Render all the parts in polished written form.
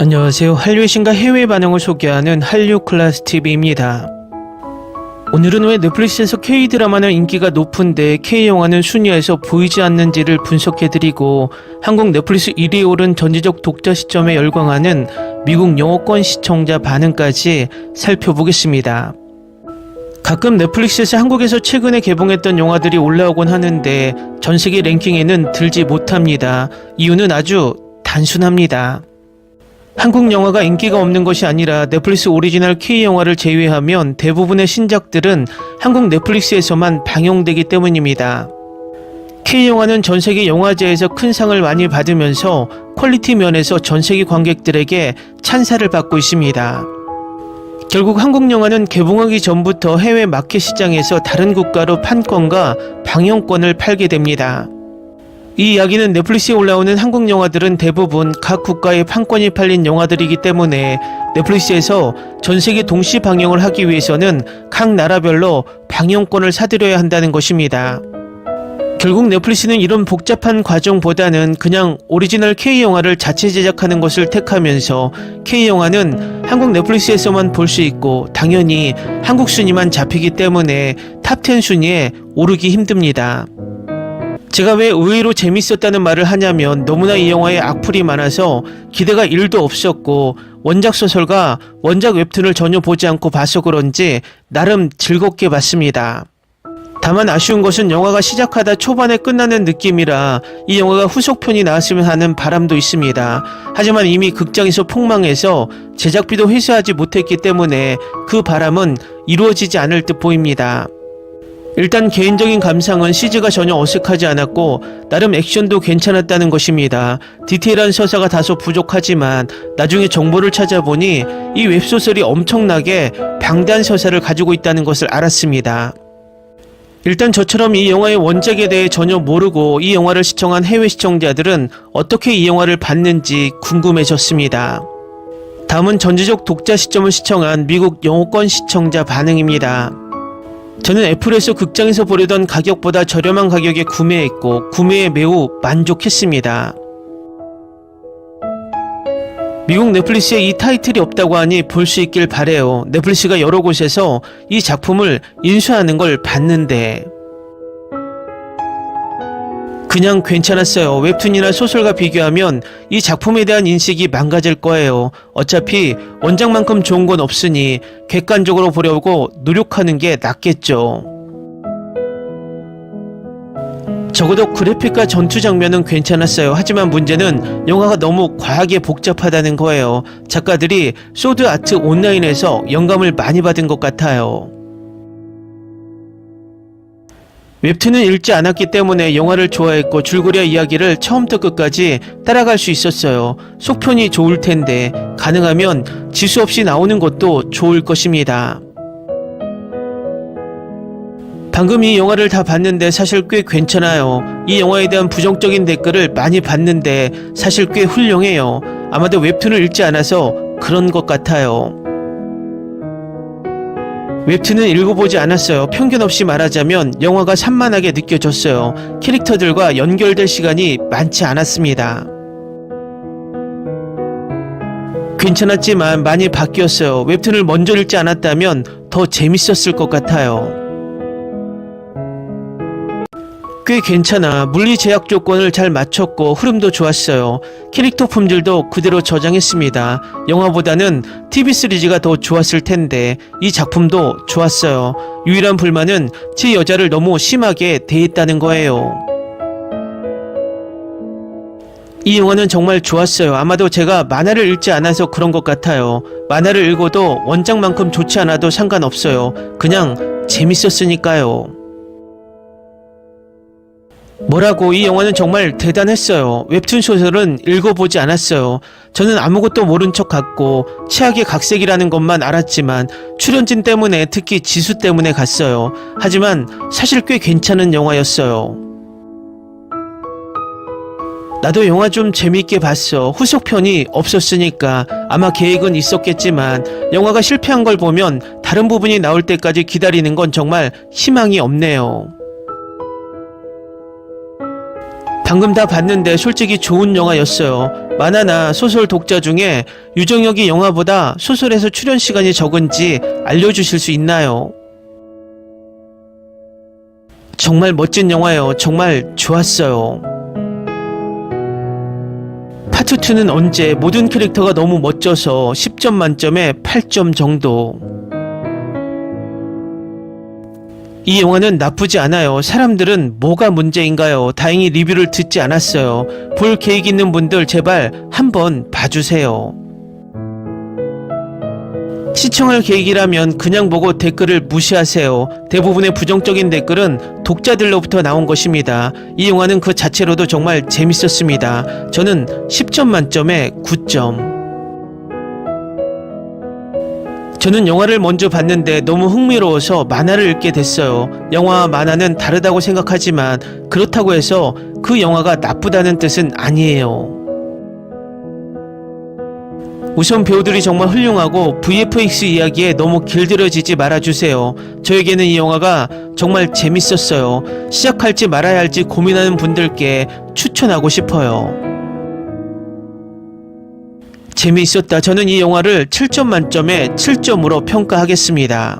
안녕하세요. 한류의 신과 해외 반응을 소개하는 한류클래스TV입니다. 오늘은 왜 넷플릭스에서 K-드라마는 인기가 높은데 K-영화는 순위에서 보이지 않는지를 분석해드리고 한국 넷플릭스 1위에 오른 전지적 독자 시점에 열광하는 미국 영어권 시청자 반응까지 살펴보겠습니다. 가끔 넷플릭스에서 한국에서 최근에 개봉했던 영화들이 올라오곤 하는데 전세계 랭킹에는 들지 못합니다. 이유는 아주 단순합니다. 한국 영화가 인기가 없는 것이 아니라 넷플릭스 오리지널 K-영화를 제외하면 대부분의 신작들은 한국 넷플릭스에서만 방영되기 때문입니다. K-영화는 전세계 영화제에서 큰 상을 많이 받으면서 퀄리티 면에서 전세계 관객들에게 찬사를 받고 있습니다. 결국 한국 영화는 개봉하기 전부터 해외 마켓 시장에서 다른 국가로 판권과 방영권을 팔게 됩니다. 이 이야기는 넷플릭스에 올라오는 한국 영화들은 대부분 각 국가의 판권이 팔린 영화들이기 때문에 넷플릭스에서 전세계 동시 방영을 하기 위해서는 각 나라별로 방영권을 사들여야 한다는 것입니다. 결국 넷플릭스는 이런 복잡한 과정보다는 그냥 오리지널 K-영화를 자체 제작하는 것을 택하면서 K-영화는 한국 넷플릭스에서만 볼 수 있고 당연히 한국 순위만 잡히기 때문에 탑10 순위에 오르기 힘듭니다. 제가 왜 의외로 재밌었다는 말을 하냐면 너무나 이 영화에 악플이 많아서 기대가 1도 없었고 원작 소설과 원작 웹툰을 전혀 보지 않고 봐서 그런지 나름 즐겁게 봤습니다. 다만 아쉬운 것은 영화가 시작하다 초반에 끝나는 느낌이라 이 영화가 후속편이 나왔으면 하는 바람도 있습니다. 하지만 이미 극장에서 폭망해서 제작비도 회수하지 못했기 때문에 그 바람은 이루어지지 않을 듯 보입니다. 일단 개인적인 감상은 CG가 전혀 어색하지 않았고 나름 액션도 괜찮았다는 것입니다. 디테일한 서사가 다소 부족하지만 나중에 정보를 찾아보니 이 웹소설이 엄청나게 방대한 서사를 가지고 있다는 것을 알았습니다. 일단 저처럼 이 영화의 원작에 대해 전혀 모르고 이 영화를 시청한 해외 시청자들은 어떻게 이 영화를 봤는지 궁금해졌습니다. 다음은 전지적 독자 시점을 시청한 미국 영어권 시청자 반응입니다. 저는 애플에서 극장에서 보려던 가격보다 저렴한 가격에 구매했고 구매에 매우 만족했습니다. 미국 넷플릭스에 이 타이틀이 없다고 하니 볼 수 있길 바래요. 넷플릭스가 여러 곳에서 이 작품을 인수하는 걸 봤는데 그냥 괜찮았어요. 웹툰이나 소설과 비교하면 이 작품에 대한 인식이 망가질 거예요. 어차피 원작만큼 좋은 건 없으니 객관적으로 보려고 노력하는 게 낫겠죠. 적어도 그래픽과 전투 장면은 괜찮았어요. 하지만 문제는 영화가 너무 과하게 복잡하다는 거예요. 작가들이 소드 아트 온라인에서 영감을 많이 받은 것 같아요. 웹툰은 읽지 않았기 때문에 영화를 좋아했고 줄거리와 이야기를 처음부터 끝까지 따라갈 수 있었어요. 속편이 좋을 텐데 가능하면 지수 없이 나오는 것도 좋을 것입니다. 방금 이 영화를 다 봤는데 사실 꽤 괜찮아요. 이 영화에 대한 부정적인 댓글을 많이 봤는데 사실 꽤 훌륭해요. 아마도 웹툰을 읽지 않아서 그런 것 같아요. 웹툰은 읽어보지 않았어요. 편견 없이 말하자면 영화가 산만하게 느껴졌어요. 캐릭터들과 연결될 시간이 많지 않았습니다. 괜찮았지만 많이 바뀌었어요. 웹툰을 먼저 읽지 않았다면 더 재밌었을 것 같아요. 꽤 괜찮아. 물리 제약 조건을 잘 맞췄고 흐름도 좋았어요. 캐릭터 품질도 그대로 저장했습니다. 영화보다는 TV 시리즈가 더 좋았을 텐데 이 작품도 좋았어요. 유일한 불만은 제 여자를 너무 심하게 대했다는 거예요. 이 영화는 정말 좋았어요. 아마도 제가 만화를 읽지 않아서 그런 것 같아요. 만화를 읽어도 원작만큼 좋지 않아도 상관없어요. 그냥 재밌었으니까요. 뭐라고 이 영화는 정말 대단했어요. 웹툰 소설은 읽어보지 않았어요. 저는 아무것도 모른 척 같고 최악의 각색이라는 것만 알았지만 출연진 때문에 특히 지수 때문에 갔어요. 하지만 사실 꽤 괜찮은 영화였어요. 나도 영화 좀 재밌게 봤어. 후속편이 없었으니까 아마 계획은 있었겠지만 영화가 실패한 걸 보면 다른 부분이 나올 때까지 기다리는 건 정말 희망이 없네요. 방금 다 봤는데 솔직히 좋은 영화였어요. 만화나 소설 독자 중에 유정혁이 영화보다 소설에서 출연 시간이 적은지 알려주실 수 있나요? 정말 멋진 영화예요. 정말 좋았어요. 파트 2는 언제? 모든 캐릭터가 너무 멋져서 10점 만점에 8점 정도. 이 영화는 나쁘지 않아요. 사람들은 뭐가 문제인가요? 다행히 리뷰를 듣지 않았어요. 볼 계획 있는 분들 제발 한번 봐주세요. 시청할 계획이라면 그냥 보고 댓글을 무시하세요. 대부분의 부정적인 댓글은 독자들로부터 나온 것입니다. 이 영화는 그 자체로도 정말 재밌었습니다. 저는 10점 만점에 9점. 저는 영화를 먼저 봤는데 너무 흥미로워서 만화를 읽게 됐어요. 영화와 만화는 다르다고 생각하지만 그렇다고 해서 그 영화가 나쁘다는 뜻은 아니에요. 우선 배우들이 정말 훌륭하고 VFX 이야기에 너무 길들여지지 말아주세요. 저에게는 이 영화가 정말 재밌었어요. 시작할지 말아야 할지 고민하는 분들께 추천하고 싶어요. 재미있었다. 저는 이 영화를 7점 만점에 7점으로 평가하겠습니다.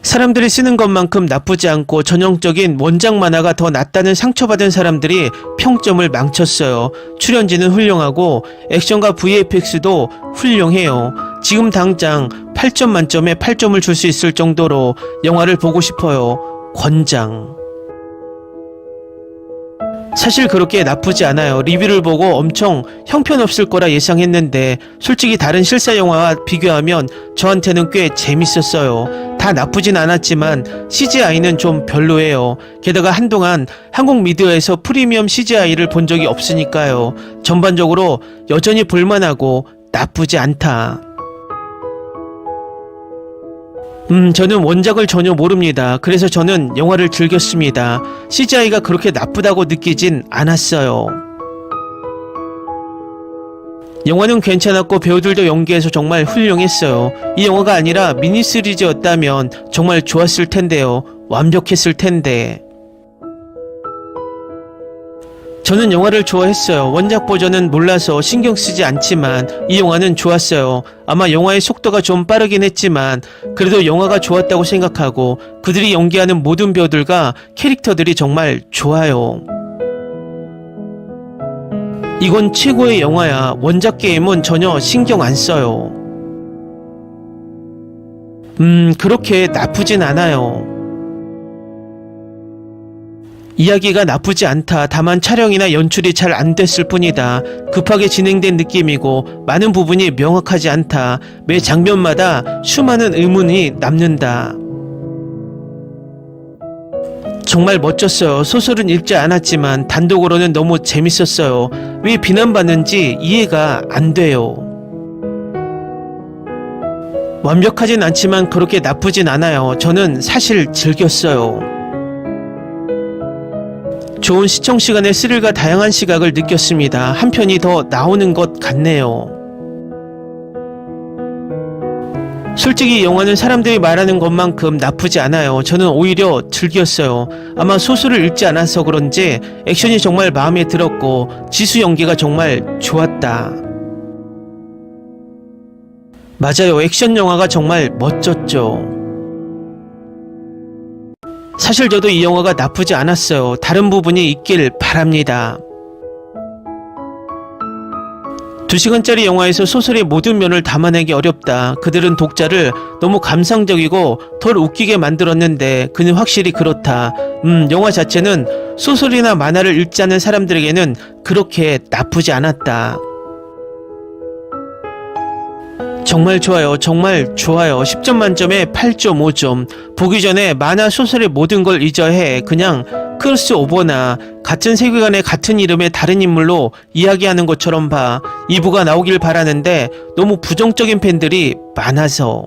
사람들이 쓰는 것만큼 나쁘지 않고 전형적인 원작 만화가 더 낫다는 상처받은 사람들이 평점을 망쳤어요. 출연진은 훌륭하고 액션과 VFX도 훌륭해요. 지금 당장 8점 만점에 8점을 줄 수 있을 정도로 영화를 보고 싶어요. 권장. 사실 그렇게 나쁘지 않아요. 리뷰를 보고 엄청 형편없을 거라 예상했는데 솔직히 다른 실사 영화와 비교하면 저한테는 꽤 재밌었어요. 다 나쁘진 않았지만 CGI는 좀 별로예요. 게다가 한동안 한국 미디어에서 프리미엄 CGI를 본 적이 없으니까요. 전반적으로 여전히 볼만하고 나쁘지 않다. 저는 원작을 전혀 모릅니다. 그래서 저는 영화를 즐겼습니다. CGI가 그렇게 나쁘다고 느끼진 않았어요. 영화는 괜찮았고 배우들도 연기해서 정말 훌륭했어요. 이 영화가 아니라 미니 시리즈였다면 정말 좋았을 텐데요. 완벽했을 텐데. 저는 영화를 좋아했어요. 원작 버전은 몰라서 신경 쓰지 않지만 이 영화는 좋았어요. 아마 영화의 속도가 좀 빠르긴 했지만 그래도 영화가 좋았다고 생각하고 그들이 연기하는 모든 배우들과 캐릭터들이 정말 좋아요. 이건 최고의 영화야. 원작 게임은 전혀 신경 안 써요. 그렇게 나쁘진 않아요. 이야기가 나쁘지 않다. 다만 촬영이나 연출이 잘 안 됐을 뿐이다. 급하게 진행된 느낌이고 많은 부분이 명확하지 않다. 매 장면마다 수많은 의문이 남는다. 정말 멋졌어요. 소설은 읽지 않았지만 단독으로는 너무 재밌었어요. 왜 비난받는지 이해가 안 돼요. 완벽하진 않지만 그렇게 나쁘진 않아요. 저는 사실 즐겼어요. 좋은 시청 시간에 스릴과 다양한 시각을 느꼈습니다. 한 편이 더 나오는 것 같네요. 솔직히 영화는 사람들이 말하는 것만큼 나쁘지 않아요. 저는 오히려 즐겼어요. 아마 소설을 읽지 않아서 그런지 액션이 정말 마음에 들었고 지수 연기가 정말 좋았다. 맞아요. 액션 영화가 정말 멋졌죠. 사실 저도 이 영화가 나쁘지 않았어요. 다른 부분이 있길 바랍니다. 2시간짜리 영화에서 소설의 모든 면을 담아내기 어렵다. 그들은 독자를 너무 감상적이고 덜 웃기게 만들었는데 그는 확실히 그렇다. 영화 자체는 소설이나 만화를 읽지 않은 사람들에게는 그렇게 나쁘지 않았다. 정말 좋아요. 정말 좋아요. 10점 만점에 8.5점. 보기 전에 만화 소설의 모든 걸 잊어야 해. 그냥 크로스오버나 같은 세계관의 같은 이름의 다른 인물로 이야기하는 것처럼 봐. 2부가 나오길 바라는데 너무 부정적인 팬들이 많아서.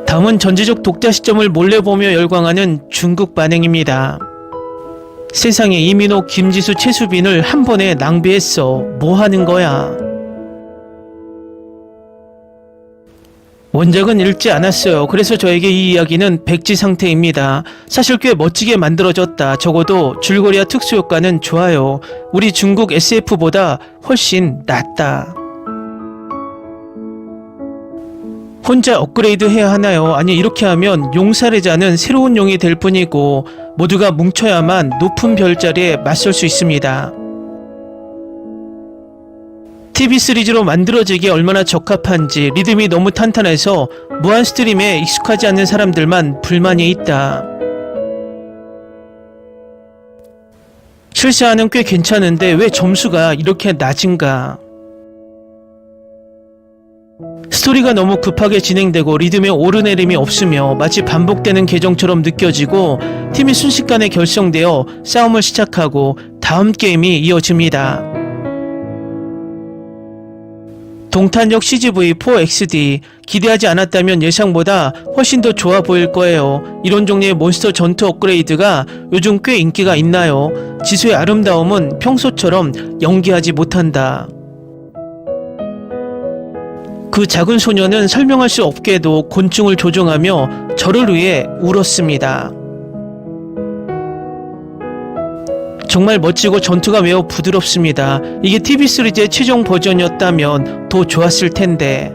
다음은 전지적 독자 시점을 몰래 보며 열광하는 중국 반응입니다. 세상에 이민호, 김지수, 최수빈을 한 번에 낭비했어. 뭐 하는 거야? 원작은 읽지 않았어요. 그래서 저에게 이 이야기는 백지 상태입니다. 사실 꽤 멋지게 만들어졌다. 적어도 줄거리와 특수효과는 좋아요. 우리 중국 SF보다 훨씬 낫다. 혼자 업그레이드 해야 하나요? 아니, 이렇게 하면 용사례자는 새로운 용이 될 뿐이고 모두가 뭉쳐야만 높은 별자리에 맞설 수 있습니다. TV 시리즈로 만들어지기에 얼마나 적합한지, 리듬이 너무 탄탄해서 무한 스트림에 익숙하지 않는 사람들만 불만이 있다. 실사는 꽤 괜찮은데 왜 점수가 이렇게 낮은가? 스토리가 너무 급하게 진행되고 리듬에 오르내림이 없으며 마치 반복되는 계정처럼 느껴지고, 팀이 순식간에 결성되어 싸움을 시작하고 다음 게임이 이어집니다. 동탄역 CGV-4XD 기대하지 않았다면 예상보다 훨씬 더 좋아 보일 거예요. 이런 종류의 몬스터 전투 업그레이드가 요즘 꽤 인기가 있나요? 지수의 아름다움은 평소처럼 연기하지 못한다. 그 작은 소녀는 설명할 수 없게도 곤충을 조종하며 저를 위해 울었습니다. 정말 멋지고 전투가 매우 부드럽습니다. 이게 TV 시리즈의 최종 버전이었다면 더 좋았을 텐데.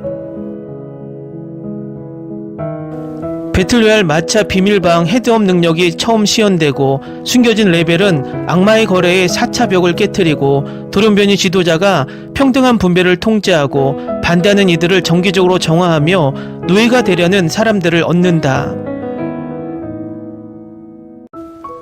배틀로얄 마차 비밀방 헤드업 능력이 처음 시연되고, 숨겨진 레벨은 악마의 거래의 4차 벽을 깨뜨리고, 돌연변이 지도자가 평등한 분배를 통제하고 반대하는 이들을 정기적으로 정화하며 노예가 되려는 사람들을 얻는다.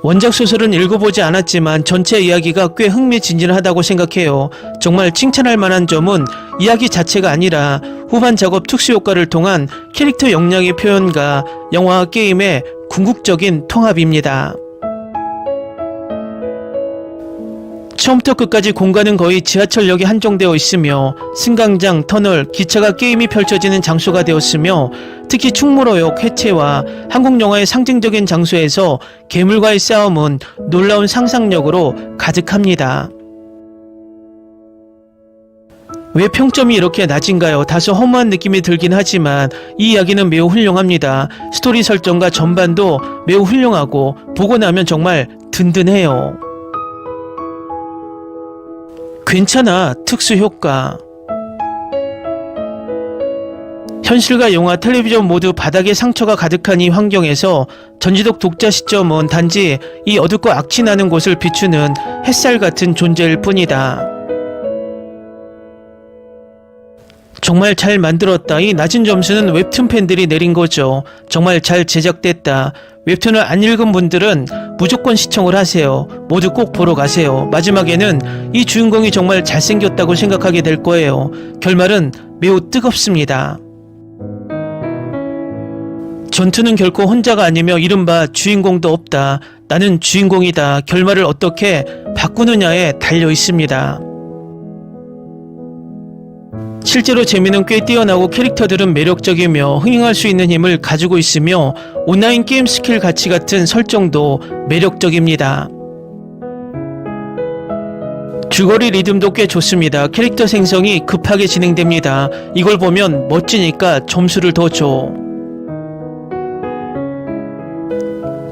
원작 소설은 읽어보지 않았지만 전체 이야기가 꽤 흥미진진하다고 생각해요. 정말 칭찬할 만한 점은 이야기 자체가 아니라 후반 작업 특수효과를 통한 캐릭터 역량의 표현과 영화와 게임의 궁극적인 통합입니다. 처음부터 끝까지 공간은 거의 지하철역에 한정되어 있으며 승강장, 터널, 기차가 게임이 펼쳐지는 장소가 되었으며, 특히 충무로역 해체와 한국 영화의 상징적인 장소에서 괴물과의 싸움은 놀라운 상상력으로 가득합니다. 왜 평점이 이렇게 낮은가요? 다소 허무한 느낌이 들긴 하지만 이 이야기는 매우 훌륭합니다. 스토리 설정과 전반도 매우 훌륭하고 보고 나면 정말 든든해요. 괜찮아, 특수효과. 현실과 영화, 텔레비전 모두 바닥에 상처가 가득한 이 환경에서 전지적 독자 시점은 단지 이 어둡고 악취 나는 곳을 비추는 햇살 같은 존재일 뿐이다. 정말 잘 만들었다. 이 낮은 점수는 웹툰 팬들이 내린 거죠. 정말 잘 제작됐다. 웹툰을 안 읽은 분들은 무조건 시청을 하세요. 모두 꼭 보러 가세요. 마지막에는 이 주인공이 정말 잘생겼다고 생각하게 될 거예요. 결말은 매우 뜨겁습니다. 전투는 결코 혼자가 아니며 이른바 주인공도 없다. 나는 주인공이다. 결말을 어떻게 바꾸느냐에 달려 있습니다. 실제로 재미는 꽤 뛰어나고 캐릭터들은 매력적이며 흥행할 수 있는 힘을 가지고 있으며 온라인 게임 스킬 가치 같은 설정도 매력적입니다. 줄거리 리듬도 꽤 좋습니다. 캐릭터 생성이 급하게 진행됩니다. 이걸 보면 멋지니까 점수를 더 줘.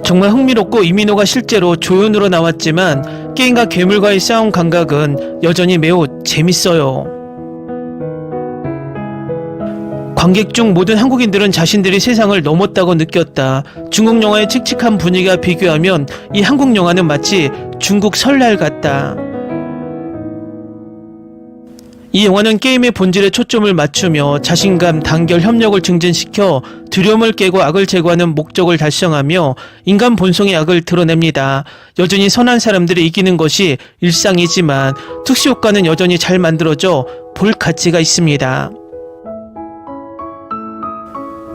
정말 흥미롭고 이민호가 실제로 조연으로 나왔지만 게임과 괴물과의 싸움 감각은 여전히 매우 재밌어요. 관객 중 모든 한국인들은 자신들이 세상을 넘었다고 느꼈다. 중국 영화의 칙칙한 분위기와 비교하면 이 한국 영화는 마치 중국 설날 같다. 이 영화는 게임의 본질에 초점을 맞추며 자신감, 단결, 협력을 증진시켜 두려움을 깨고 악을 제거하는 목적을 달성하며 인간 본성의 악을 드러냅니다. 여전히 선한 사람들이 이기는 것이 일상이지만 특수효과는 여전히 잘 만들어져 볼 가치가 있습니다.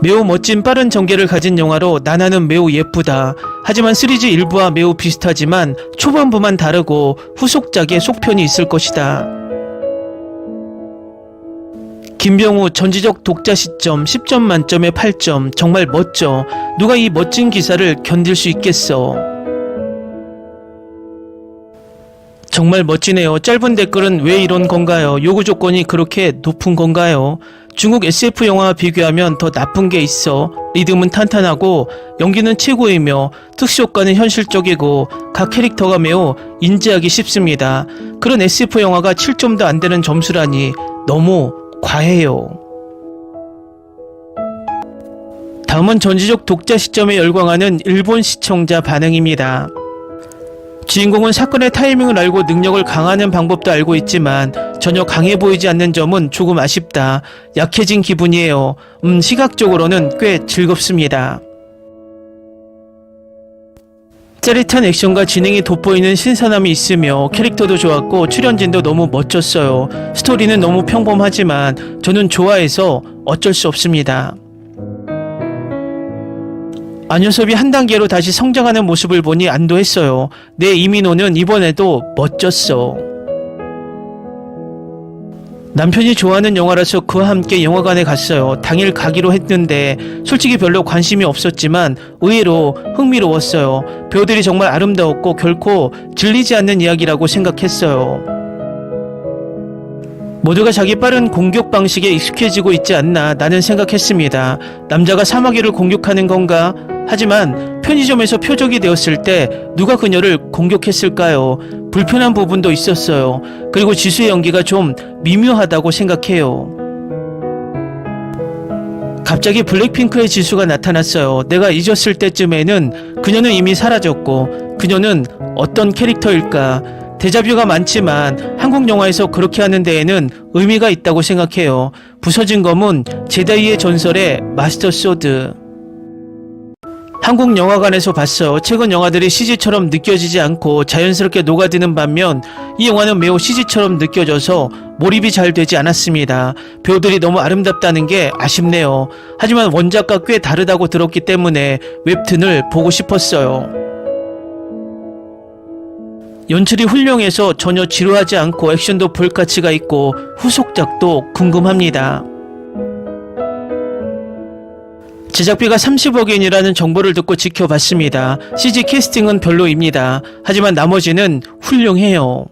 매우 멋진 빠른 전개를 가진 영화로 나나는 매우 예쁘다. 하지만 시리즈 일부와 매우 비슷하지만 초반부만 다르고 후속작에 속편이 있을 것이다. 김병우 전지적 독자 시점 10점 만점에 8점. 정말 멋져. 누가 이 멋진 기사를 견딜 수 있겠어. 정말 멋지네요. 짧은 댓글은 왜 이런 건가요? 요구 조건이 그렇게 높은 건가요? 중국 SF 영화와 비교하면 더 나쁜 게 있어. 리듬은 탄탄하고 연기는 최고이며 특수효과는 현실적이고 각 캐릭터가 매우 인지하기 쉽습니다. 그런 SF 영화가 7점도 안 되는 점수라니 너무 과해요. 다음은 전지적 독자 시점에 열광하는 일본 시청자 반응입니다. 주인공은 사건의 타이밍을 알고 능력을 강화하는 방법도 알고 있지만 전혀 강해 보이지 않는 점은 조금 아쉽다. 약해진 기분이에요. 시각적으로는 꽤 즐겁습니다. 짜릿한 액션과 진행이 돋보이는 신선함이 있으며 캐릭터도 좋았고 출연진도 너무 멋졌어요. 스토리는 너무 평범하지만 저는 좋아해서 어쩔 수 없습니다. 안효섭이 한 단계로 다시 성장하는 모습을 보니 안도했어요. 내 이민호는 이번에도 멋졌어. 남편이 좋아하는 영화라서 그와 함께 영화관에 갔어요. 당일 가기로 했는데 솔직히 별로 관심이 없었지만 의외로 흥미로웠어요. 배우들이 정말 아름다웠고 결코 질리지 않는 이야기라고 생각했어요. 모두가 자기 빠른 공격 방식에 익숙해지고 있지 않나 나는 생각했습니다. 남자가 사마귀를 공격하는 건가? 하지만 편의점에서 표적이 되었을 때 누가 그녀를 공격했을까요? 불편한 부분도 있었어요. 그리고 지수의 연기가 좀 미묘하다고 생각해요. 갑자기 블랙핑크의 지수가 나타났어요. 내가 잊었을 때쯤에는 그녀는 이미 사라졌고 그녀는 어떤 캐릭터일까? 데자뷰가 많지만 한국 영화에서 그렇게 하는 데에는 의미가 있다고 생각해요. 부서진 검은 제다이의 전설의 마스터 소드. 한국 영화관에서 봤어요. 최근 영화들이 CG처럼 느껴지지 않고 자연스럽게 녹아드는 반면 이 영화는 매우 CG처럼 느껴져서 몰입이 잘 되지 않았습니다. 배우들이 너무 아름답다는 게 아쉽네요. 하지만 원작과 꽤 다르다고 들었기 때문에 웹툰을 보고 싶었어요. 연출이 훌륭해서 전혀 지루하지 않고 액션도 볼 가치가 있고 후속작도 궁금합니다. 제작비가 30억엔이라는 정보를 듣고 지켜봤습니다. CG 캐스팅은 별로입니다. 하지만 나머지는 훌륭해요.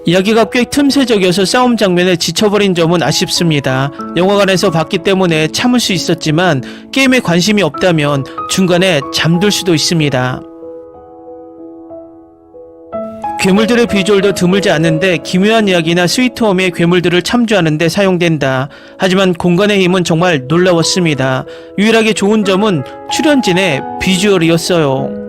이야기가 꽤 틈새적이어서 싸움 장면에 지쳐버린 점은 아쉽습니다. 영화관에서 봤기 때문에 참을 수 있었지만 게임에 관심이 없다면 중간에 잠들 수도 있습니다. 괴물들의 비주얼도 드물지 않은데 기묘한 이야기나 스위트홈의 괴물들을 참조하는 데 사용된다. 하지만 공간의 힘은 정말 놀라웠습니다. 유일하게 좋은 점은 출연진의 비주얼이었어요.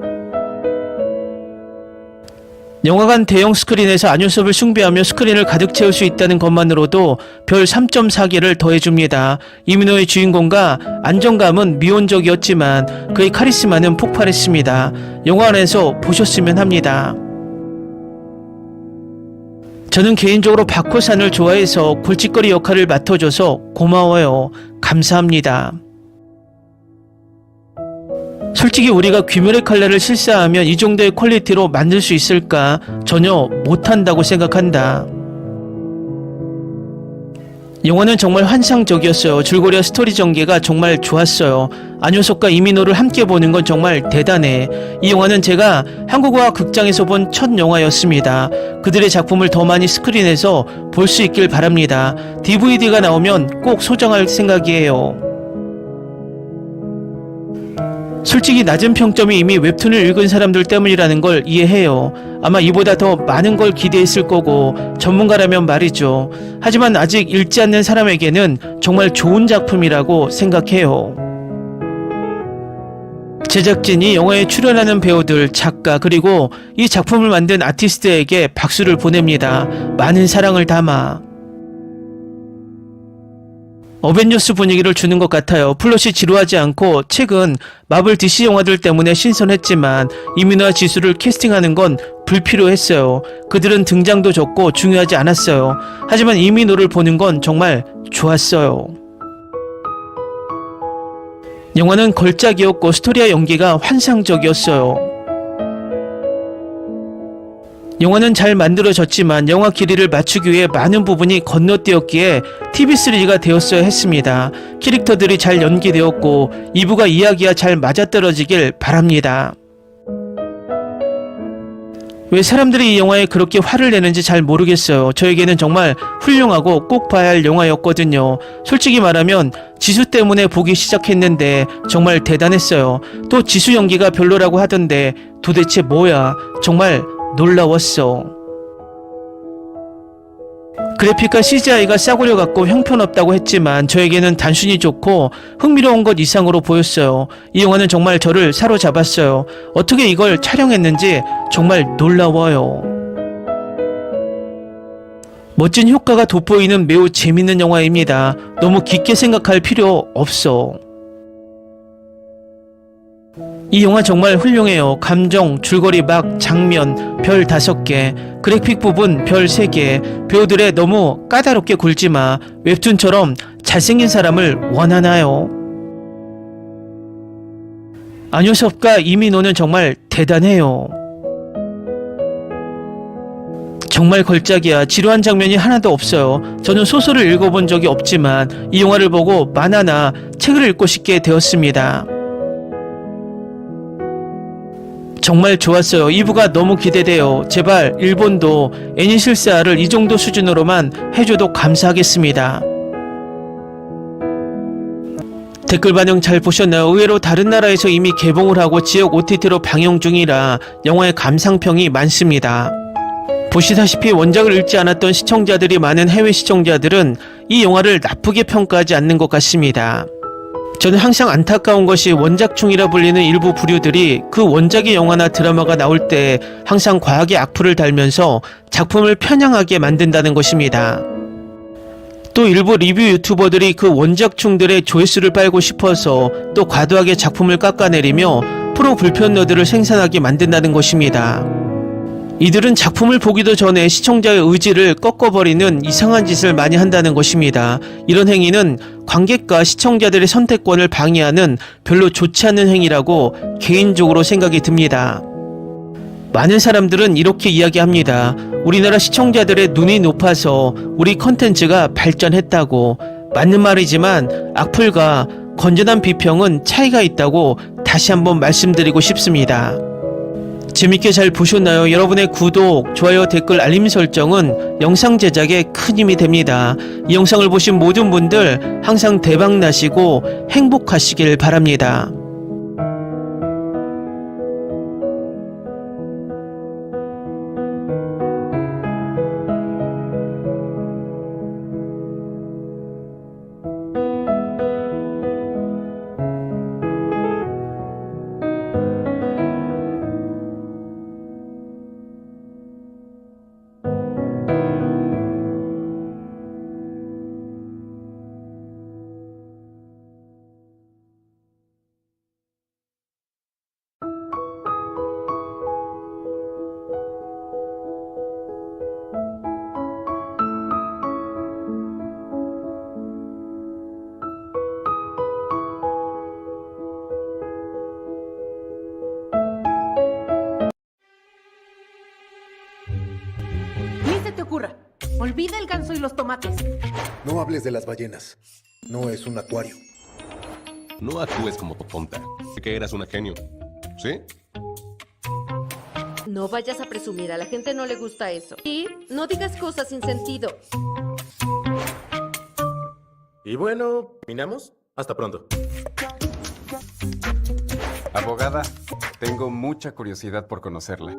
영화관 대형 스크린에서 안효섭을 숭배하며 스크린을 가득 채울 수 있다는 것만으로도 별 3.4개를 더해줍니다. 이민호의 주인공과 안정감은 미온적이었지만 그의 카리스마는 폭발했습니다. 영화관에서 보셨으면 합니다. 저는 개인적으로 박호산을 좋아해서 골칫거리 역할을 맡아줘서 고마워요. 감사합니다. 솔직히 우리가 귀멸의 칼날을 실사하면 이 정도의 퀄리티로 만들 수 있을까? 전혀 못한다고 생각한다. 영화는 정말 환상적이었어요. 줄거리와 스토리 전개가 정말 좋았어요. 안효섭과 이민호를 함께 보는 건 정말 대단해. 이 영화는 제가 한국어와 극장에서 본 첫 영화였습니다. 그들의 작품을 더 많이 스크린에서 볼 수 있길 바랍니다. DVD가 나오면 꼭 소장할 생각이에요. 솔직히 낮은 평점이 이미 웹툰을 읽은 사람들 때문이라는 걸 이해해요. 아마 이보다 더 많은 걸 기대했을 거고 전문가라면 말이죠. 하지만 아직 읽지 않는 사람에게는 정말 좋은 작품이라고 생각해요. 제작진이 영화에 출연하는 배우들, 작가 그리고 이 작품을 만든 아티스트에게 박수를 보냅니다. 많은 사랑을 담아. 어벤져스 분위기를 주는 것 같아요. 플롯이 지루하지 않고 최근 마블 DC 영화들 때문에 신선했지만 이민호와 지수를 캐스팅하는 건 불필요했어요. 그들은 등장도 적고 중요하지 않았어요. 하지만 이민호를 보는 건 정말 좋았어요. 영화는 걸작이었고 스토리와 연기가 환상적이었어요. 영화는 잘 만들어졌지만 영화 길이를 맞추기 위해 많은 부분이 건너뛰었기에 TV3가 되었어야 했습니다. 캐릭터들이 잘 연기되었고 2부가 이야기와 잘 맞아떨어지길 바랍니다. 왜 사람들이 이 영화에 그렇게 화를 내는지 잘 모르겠어요. 저에게는 정말 훌륭하고 꼭 봐야 할 영화였거든요. 솔직히 말하면 지수 때문에 보기 시작했는데 정말 대단했어요. 또 지수 연기가 별로라고 하던데 도대체 뭐야? 정말 놀라웠어. 그래픽과 CGI가 싸구려 같고 형편없다고 했지만 저에게는 단순히 좋고 흥미로운 것 이상으로 보였어요. 이 영화는 정말 저를 사로잡았어요. 어떻게 이걸 촬영했는지 정말 놀라워요. 멋진 효과가 돋보이는 매우 재밌는 영화입니다. 너무 깊게 생각할 필요 없어. 이 영화 정말 훌륭해요. 감정, 줄거리 막, 장면, 별 5개, 그래픽 부분 별 3개, 배우들의 너무 까다롭게 굴지마. 웹툰처럼 잘생긴 사람을 원하나요? 안효섭과 이민호는 정말 대단해요. 정말 걸작이야. 지루한 장면이 하나도 없어요. 저는 소설을 읽어본 적이 없지만 이 영화를 보고 만화나 책을 읽고 싶게 되었습니다. 정말 좋았어요. 2부가 너무 기대돼요. 제발 일본도 애니실사를 이 정도 수준으로만 해줘도 감사하겠습니다. 댓글 반영 잘 보셨나요? 의외로 다른 나라에서 이미 개봉을 하고 지역 OTT로 방영 중이라 영화의 감상평이 많습니다. 보시다시피 원작을 읽지 않았던 시청자들이 많은 해외 시청자들은 이 영화를 나쁘게 평가하지 않는 것 같습니다. 저는 항상 안타까운 것이 원작충이라 불리는 일부 부류들이 그 원작의 영화나 드라마가 나올 때 항상 과하게 악플을 달면서 작품을 편향하게 만든다는 것입니다. 또 일부 리뷰 유튜버들이 그 원작충들의 조회수를 빨고 싶어서 또 과도하게 작품을 깎아내리며 프로 불편러들을 생산하게 만든다는 것입니다. 이들은 작품을 보기도 전에 시청자의 의지를 꺾어버리는 이상한 짓을 많이 한다는 것입니다. 이런 행위는 관객과 시청자들의 선택권을 방해하는 별로 좋지 않은 행위라고 개인적으로 생각이 듭니다. 많은 사람들은 이렇게 이야기합니다. 우리나라 시청자들의 눈이 높아서 우리 컨텐츠가 발전했다고. 맞는 말이지만 악플과 건전한 비평은 차이가 있다고 다시 한번 말씀드리고 싶습니다. 재밌게 잘 보셨나요? 여러분의 구독, 좋아요, 댓글, 알림 설정은 영상 제작에 큰 힘이 됩니다. 이 영상을 보신 모든 분들 항상 대박 나시고 행복하시길 바랍니다. Ni se te ocurra. Olvida el ganso y los tomates. No hables de las ballenas. No es un acuario. No actúes como tonta. Sé que eras una genio. ¿Sí? No vayas a presumir, a la gente no le gusta eso. Y no digas cosas sin sentido. Y bueno, ¿terminamos? Hasta pronto. Abogada, tengo mucha curiosidad por conocerla.